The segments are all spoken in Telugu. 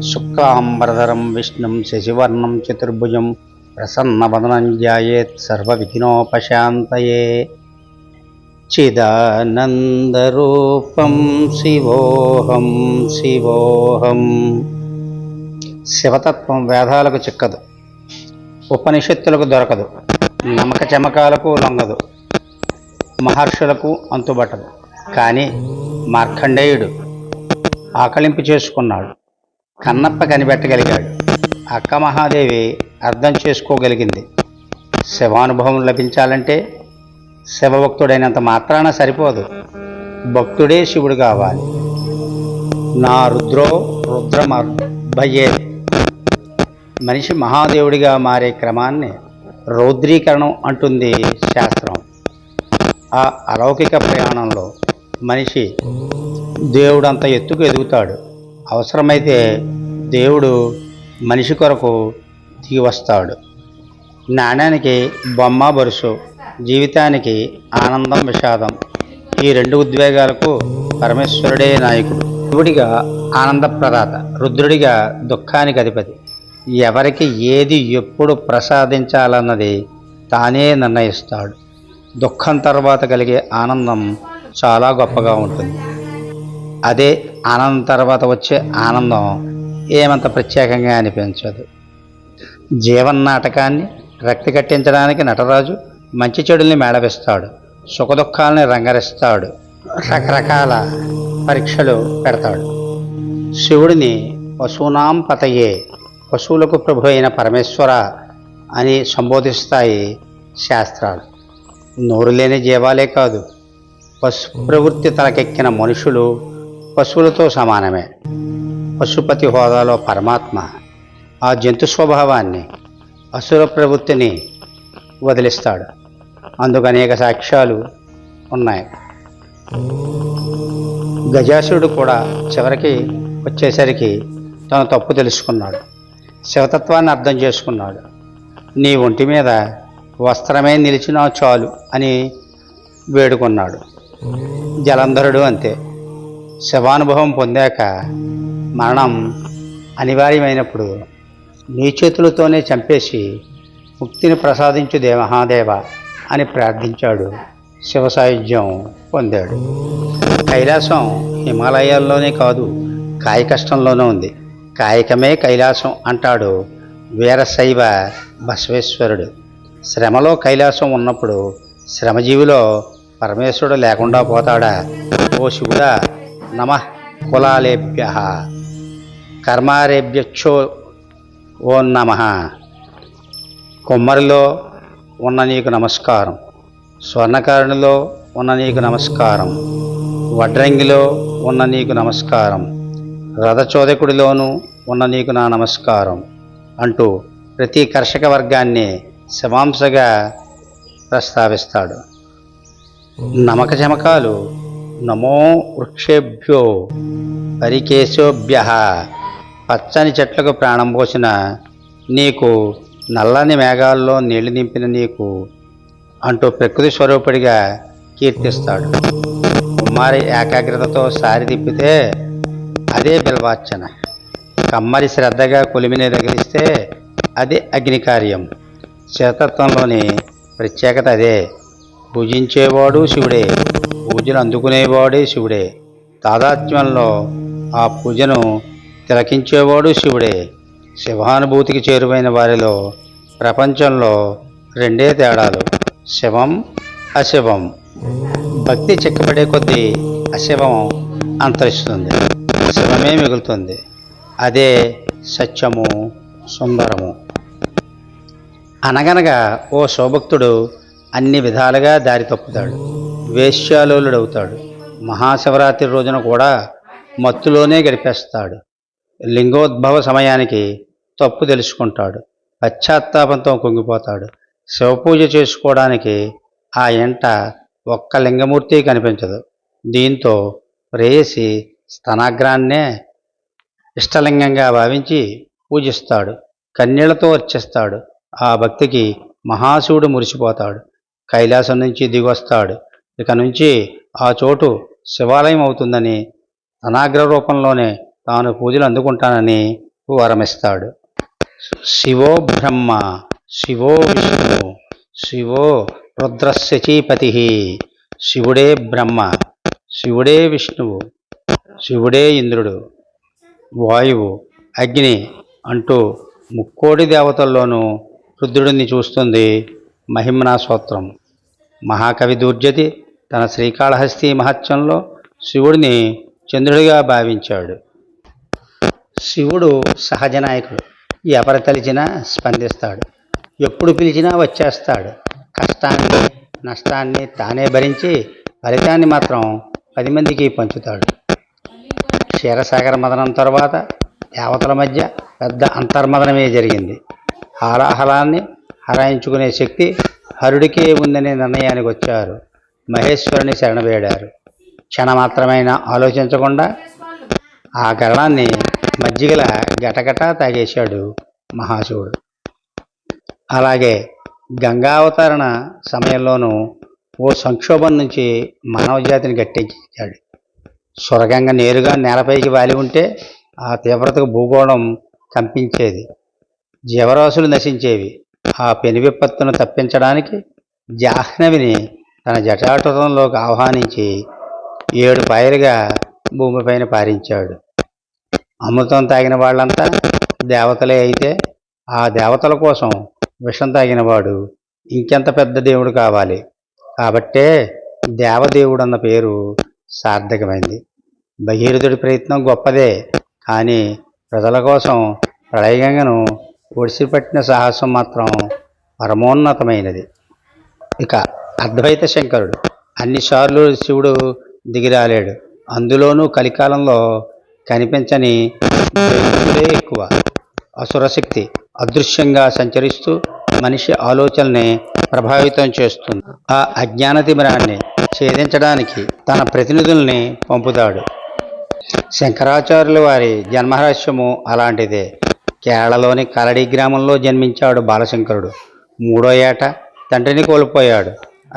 శుక్లాంబరధరం విష్ణుం శశివర్ణం చతుర్భుజం ప్రసన్నవదనం ధ్యాయేత్ సర్వవిఘ్నోపశాంతయే. చిదానందరూపం శివోహం శివోహం. శివతత్వం వేదాలకు చిక్కదు, ఉపనిషత్తులకు దొరకదు, నమ్మక చమకాలకు లొంగదు, మహర్షులకు అంతుబట్టదు. కానీ మార్కండేయుడు ఆకలింపు చేసుకున్నాడు, కన్నప్ప కనిపెట్టగలిగాడు, అక్క మహాదేవి అర్థం చేసుకోగలిగింది. శివానుభవం లభించాలంటే శివభక్తుడైనంత మాత్రాన సరిపోదు, భక్తుడే శివుడు కావాలి. నా రుద్రో రుద్రమర్భయే. మనిషి మహాదేవుడిగా మారే క్రమాన్ని రౌద్రీకరణం అంటుంది శాస్త్రం. ఆ అలౌకిక ప్రయాణంలో మనిషి దేవుడంత ఎత్తుకు ఎదుగుతాడు. అవసరమైతే దేవుడు మనిషి కొరకు దిగి వస్తాడు. నాణ్యానికి బొమ్మ బరుసు, జీవితానికి ఆనందం విషాదం, ఈ రెండు ఉద్వేగాలకు పరమేశ్వరుడే నాయకుడు. శివుడిగా ఆనంద ప్రదాత, రుద్రుడిగా దుఃఖానికి అధిపతి. ఎవరికి ఏది ఎప్పుడు ప్రసాదించాలన్నది తానే నిర్ణయిస్తాడు. దుఃఖం తర్వాత కలిగే ఆనందం చాలా గొప్పగా ఉంటుంది. అదే ఆనందం తర్వాత వచ్చే ఆనందం ఏమంత ప్రత్యేకంగా అనిపించదు. జీవన్నాటకాన్ని రక్తి కట్టించడానికి నటరాజు మంచి చెడుల్ని మేళవిస్తాడు, సుఖదుఖాలని రంగరిస్తాడు, రకరకాల పరీక్షలు పెడతాడు. శివుడిని పశూనాం పతయే, పశువులకు ప్రభు అయిన పరమేశ్వర అని సంబోధిస్తాయి శాస్త్రాలు. నోరు లేని జీవాలే కాదు, పశు ప్రవృత్తి తలకెక్కిన మనుషులు పశువులతో సమానమే. పశుపతి హోదాలో పరమాత్మ ఆ జంతు స్వభావాన్ని, అసుర ప్రవృత్తిని వదిలిస్తాడు. అందుకు అనేక సాక్ష్యాలు ఉన్నాయి. గజాసురుడు కూడా చివరికి వచ్చేసరికి తన తప్పు తెలుసుకున్నాడు, శివతత్వాన్ని అర్థం చేసుకున్నాడు. నీ ఒంటి మీద వస్త్రమే నిలిచినా చాలు అని వేడుకున్నాడు. జలంధరుడు అంతే. శవానుభవం పొందాక మరణం అనివార్యమైనప్పుడు నీ చేతులతోనే చంపేసి ముక్తిని ప్రసాదించు మహాదేవ అని ప్రార్థించాడు, శివ సాయుధ్యం పొందాడు. కైలాసం హిమాలయాల్లోనే కాదు, కాయ కష్టంలోనూ ఉంది. కాయకమే కైలాసం అంటాడు వీరశైవ బసవేశ్వరుడు. శ్రమలో కైలాసం ఉన్నప్పుడు శ్రమజీవిలో పరమేశ్వరుడు లేకుండా పోతాడా? ఓ శివుడా, నమః కులాలేభ్య కర్మారేభ్యచ్చో ఓ నమః. కుమ్మరిలో ఉన్న నీకు నమస్కారం, స్వర్ణకారునిలో ఉన్న నీకు నమస్కారం, వడ్రంగిలో ఉన్న నీకు నమస్కారం, రథచోదకుడిలోనూ ఉన్న నీకు నా నమస్కారం అంటూ ప్రతి కర్షక వర్గాన్ని శవాంశగా ప్రస్తావిస్తాడు. నమక చమకాలు నమో వృక్షేభ్యో పరికేశోభ్య. పచ్చని చెట్లకు ప్రాణం పోసిన నీకు, నల్లని మేఘాల్లో నీళ్లు నింపిన నీకు అంటూ ప్రకృతి స్వరూపుడిగా కీర్తిస్తాడు. కుమారి ఏకాగ్రతతో సారి తిప్పితే అదే బిల్వార్చన. కమ్మరి శ్రద్ధగా కొలిమిని రగిలిస్తే అదే అగ్నికార్యం. శివతత్వంలోని ప్రత్యేకత అదే. పూజించేవాడు శివుడే, పూజలు అందుకునేవాడే శివుడే, తాదాత్మ్యంలో ఆ పూజను తిలకించేవాడు శివుడే. శివానుభూతికి చేరువైన వారిలో ప్రపంచంలో రెండే తేడాలు, శివం అశివం. భక్తి చిక్కబడే కొద్దీ అశివం అంతరిస్తుంది, శివమే మిగులుతుంది. అదే సత్యము, సుందరము. అనగనగా ఓ శివభక్తుడు అన్ని విధాలుగా దారి తప్పుతాడు, వేశ్యాలోలుడవుతాడు. మహాశివరాత్రి రోజున కూడా మత్తులోనే గడిపేస్తాడు. లింగోద్భవ సమయానికి తప్పు తెలుసుకుంటాడు, పశ్చాత్తాపంతో కుంగిపోతాడు. శివపూజ చేసుకోవడానికి ఆ ఎంట ఒక్క లింగమూర్తి కనిపించదు. దీంతో ప్రేయసి స్తనాగ్రాన్నే ఇష్టలింగంగా భావించి పూజిస్తాడు, కన్నీళ్లతో అర్చిస్తాడు. ఆ భక్తికి మహాశివుడు మురిసిపోతాడు, కైలాసం నుంచి దిగొస్తాడు. ఇక నుంచి ఆ చోటు శివాలయం అవుతుందని స్తనాగ్ర రూపంలోనే తాను పూజలు అందుకుంటానని వరమిస్తాడు. శివో బ్రహ్మ, శివో విష్ణు, శివో రుద్రశచీపతి. శివుడే బ్రహ్మ, శివుడే విష్ణువు, శివుడే ఇంద్రుడు, వాయువు, అగ్ని అంటూ ముక్కోటి దేవతల్లోనూ రుద్రుడిని చూస్తుంది మహిమ్నా స్తోత్రం. మహాకవి దుర్జటి తన శ్రీకాళహస్తి మహత్యంలో శివుడిని చంద్రుడిగా భావించాడు. శివుడు సహజ నాయకుడు. ఎవరు తలిచినా స్పందిస్తాడు, ఎప్పుడు పిలిచినా వచ్చేస్తాడు. కష్టాన్ని నష్టాన్ని తానే భరించి ఫలితాన్ని మాత్రం 10 మందికి పంచుతాడు. క్షీరసాగర మదనం తరువాత దేవతల మధ్య పెద్ద అంతర్మదనమే జరిగింది. హాలాహలాన్ని హరాయించుకునే శక్తి హరుడికే ఉందనే నిర్ణయానికి వచ్చారు. మహేశ్వరుని శరణవేడారు. క్షణమాత్రమైన ఆలోచించకుండా ఆ గరణాన్ని మజ్జిగల గటగటా తాగేశాడు మహాశివుడు. అలాగే గంగావతరణ సమయంలోనూ ఓ సంక్షోభం నుంచి మానవజాతిని గట్టెక్కించాడు. సురగంగ నేరుగా నేలపైకి వాలి ఉంటే ఆ తీవ్రతకు భూగోళం కంపించేది, జీవరాశులు నశించేవి. ఆ పెను విపత్తును తప్పించడానికి జాహ్నవిని తన జటాటంలోకి ఆహ్వానించి 7 పాయలుగా భూమిపైన పారించాడు. అమృతం తాగిన వాళ్ళంతా దేవతలే అయితే ఆ దేవతల కోసం విషం తాగినవాడు ఇంకెంత పెద్ద దేవుడు కావాలి. కాబట్టే దేవదేవుడు అన్న పేరు సార్థకమైంది. భగీరథుడి ప్రయత్నం గొప్పదే, కానీ ప్రజల కోసం ప్రళయగంగను ఒడిసిపట్టిన సాహసం మాత్రం పరమోన్నతమైనది. ఇక అద్వైత శంకరుడు. అన్నిసార్లు శివుడు దిగిరాలేడు. అందులోనూ కలికాలంలో కనిపించని ద్వైతుడే ఎక్కువ. అసురశక్తి అదృశ్యంగా సంచరిస్తూ మనిషి ఆలోచనల్ని ప్రభావితం చేస్తుంది. ఆ అజ్ఞాన తిమిరాన్ని ఛేదించడానికి తన ప్రతినిధుల్ని పంపుతాడు. శంకరాచార్యుల వారి జన్మరహస్యము అలాంటిదే. కేరళలోని కలడి గ్రామంలో జన్మించాడు బాలశంకరుడు. 3వ ఏట తండ్రిని కోల్పోయాడు.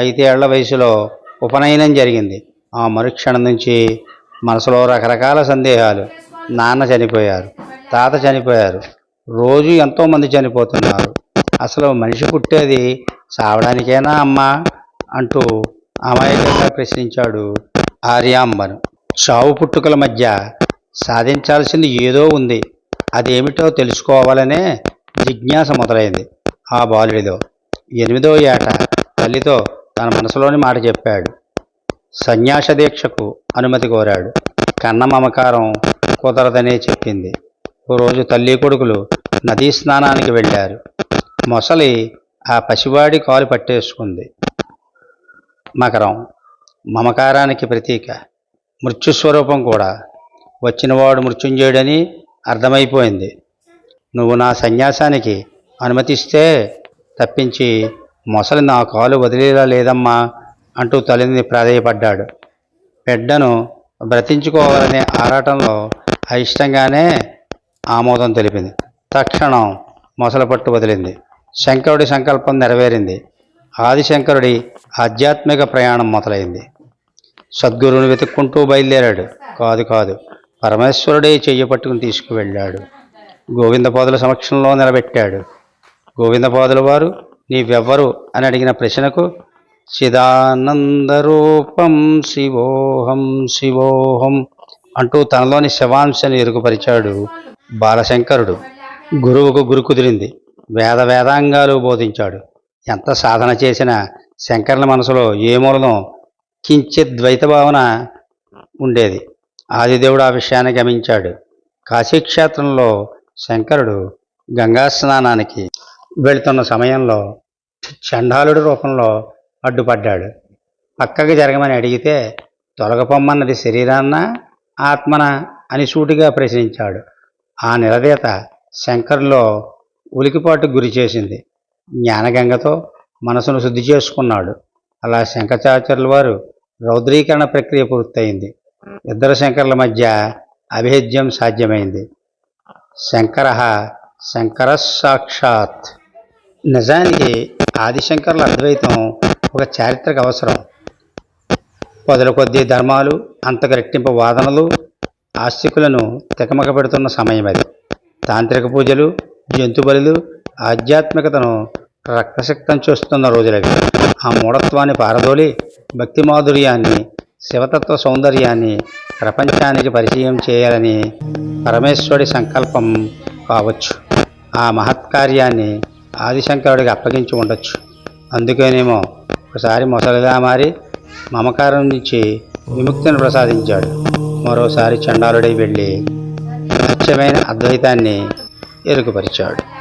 5 ఏళ్ల వయసులో ఉపనయనం జరిగింది. ఆ మరుక్షణం నుంచి మనసులో రకరకాల సందేహాలు. నాన్న చనిపోయారు, తాత చనిపోయారు, రోజు ఎంతోమంది చనిపోతున్నారు. అసలు మనిషి పుట్టేది చావడానికేనా అమ్మా అంటూ అమాయకంగా ప్రశ్నించాడు ఆర్యాంబను. చావు పుట్టుకల మధ్య సాధించాల్సింది ఏదో ఉంది, అదేమిటో తెలుసుకోవాలనే జిజ్ఞాస మొదలైంది ఆ బాలుడిలో. 8వ ఏట తల్లితో తన మనసులోని మాట చెప్పాడు. సన్యాస దీక్షకు అనుమతి కోరాడు. కన్న మమకారం కుదరదనే చెప్పింది. ఓ రోజు తల్లి కొడుకులు నదీ స్నానానికి వెళ్ళారు. మొసలి ఆ పసివాడి కాలు పట్టేసుకుంది. మకరం మమకారానికి ప్రతీక, మృత్యుస్వరూపం కూడా. వచ్చినవాడు మృత్యుంజయుడని అర్థమైపోయింది. నువ్వు నా సన్యాసానికి అనుమతిస్తే తప్పించి మొసలి నా కాలు వదిలేలా లేదమ్మా అంటూ తల్లిని ప్రాధేయపడ్డాడు. బిడ్డను బ్రతించుకోవాలనే ఆరాటంలో అయిష్టంగానే ఆమోదం తెలిపింది. తక్షణం మొసలి పట్టు వదిలింది. శంకరుడి సంకల్పం నెరవేరింది. ఆదిశంకరుడి ఆధ్యాత్మిక ప్రయాణం మొదలైంది. సద్గురువుని వెతుక్కుంటూ బయలుదేరాడు. కాదు, పరమేశ్వరుడే చెయ్యి పట్టుకుని తీసుకువెళ్ళాడు. గోవిందపాదుల సమక్షంలో నిలబెట్టాడు. గోవిందపాదుల వారు నీవెవ్వరు అని అడిగిన ప్రశ్నకు చిదానందరూపం శివోహం శివోహం అంటూ తనలోని శవాంశని ఎరుగుపరిచాడు బాలశంకరుడు. గురువుకు గురు కుదిరింది. వేదాంగాలు బోధించాడు. ఎంత సాధన చేసినా శంకరుల మనసులో ఏ మూలనో కించిత్ ద్వైత భావన ఉండేది. ఆదిదేవుడు ఆ విషయాన్ని గమనించాడు. కాశీక్షేత్రంలో శంకరుడు గంగా స్నానానికి వెళుతున్న సమయంలో చండాలుడి రూపంలో అడ్డుపడ్డాడు. పక్కకి జరగమని అడిగితే తొలగపొమ్మన్నది శరీరాన్న ఆత్మన అని సూటిగా ప్రశ్నించాడు. ఆ నిలదీత శంకరులో ఉలికిపాటుకు గురి చేసింది. జ్ఞానగంగతో మనసును శుద్ధి చేసుకున్నాడు. అలా శంకరాచార్యుల వారు రౌద్రీకరణ ప్రక్రియ పూర్తయింది. ఇద్దరు శంకరుల మధ్య అభేద్యం సాధ్యమైంది. శంకర సాక్షాత్. నిజానికి ఆదిశంకరుల అద్వైతం ఒక చారిత్రక అవసరం. పొదల కొద్దీ ధర్మాలు, అంతకు రెట్టింపు వాదనలు ఆస్తికులను తికమక పెడుతున్న సమయం అది. తాంత్రిక పూజలు, జంతు బలులు ఆధ్యాత్మికతను రక్తసిక్తం చేస్తున్న రోజులవి. ఆ మూఢత్వాన్ని పారదోలి భక్తి మాధుర్యాన్ని, శివతత్వ సౌందర్యాన్ని ప్రపంచానికి పరిచయం చేయాలని పరమేశ్వరుడి సంకల్పం కావచ్చు. ఆ మహత్కార్యాన్ని ఆదిశంకరుడికి అప్పగించి ఉండొచ్చు. అందుకేనేమో ఒకసారి మొసలిగా మారి మమకారం నుంచి విముక్తిని ప్రసాదించాడు. మరోసారి చండాలుడై వెళ్ళి అచ్చమైన అద్వైతాన్ని ఎరుగుపరిచాడు.